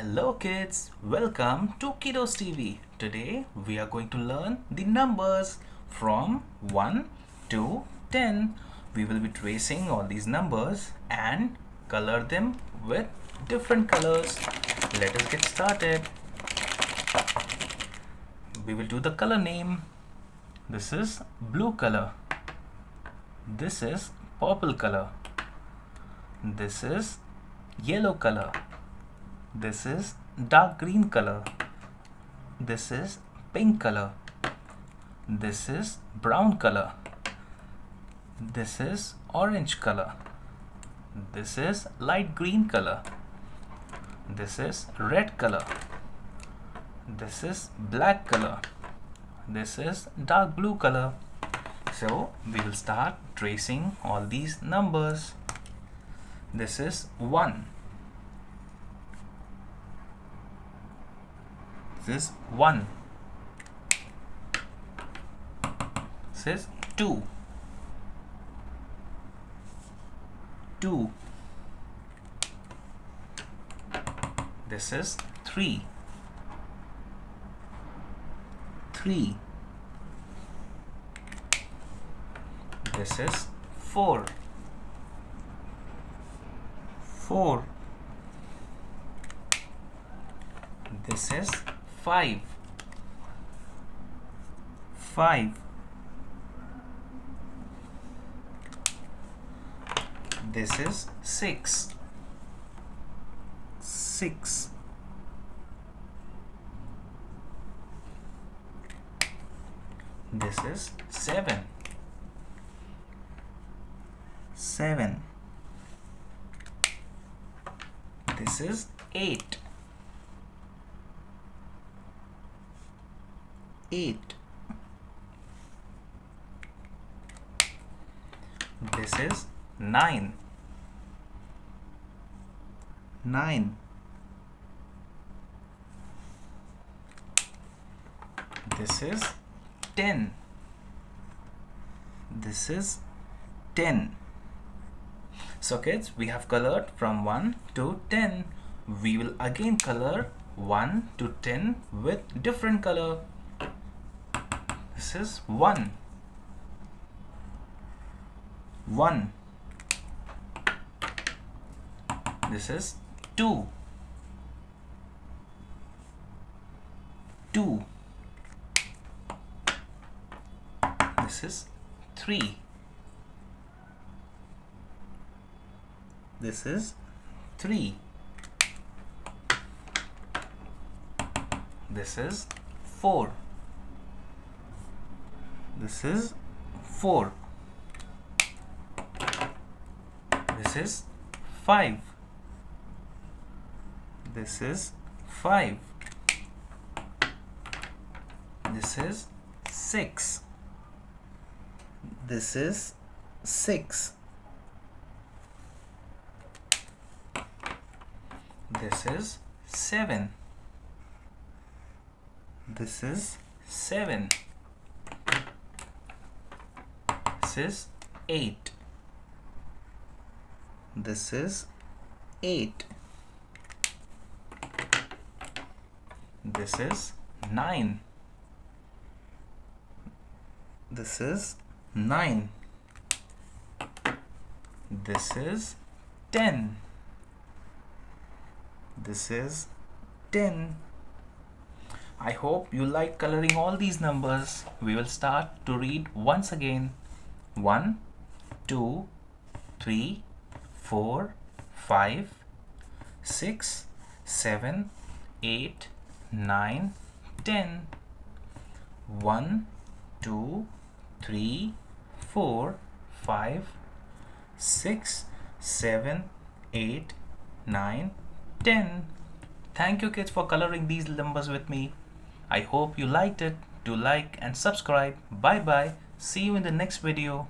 Hello kids, welcome to KiddosTV. Today we are going to learn the numbers from 1 to 10. We will be tracing all these numbers and color them with different colors. Let us get started. We will do the color name. This is blue color. This is purple color. This is yellow color. This is dark green color. This is pink color. This is brown color. This is orange color. This is light green color. This is red color. This is black color. This is dark blue color. So we will start tracing all these numbers. This is 1. This is 1. This is 2. 2. This is 3. 3. This is 4. 4. This is 5. 5. This is 6. 6. This is 7. 7. This is 8. 8. This is 9. 9. This is 10. This is 10. So kids, we have colored from 1 to 10. We will again color 1 to 10 with different color. This is 1. 1. This is 2. 2. This is 3. This is 3. This is 4. This is 4. This is 5. This is 5. This is 6. This is 6. This is 7. This is 7. This is 8. This is 8. This is 9. This is 9. This is 10. This is 10. I hope you like coloring all these numbers. We will start to read once again. 1, 2, 3, 4, 5, 6, 7, 8, 9, 10. 1, 2, 3, 4, 5, 6, 7, 8, 9, 10. Thank you kids for coloring these numbers with me. I hope you liked it. Do like and subscribe. Bye bye. See you in the next video.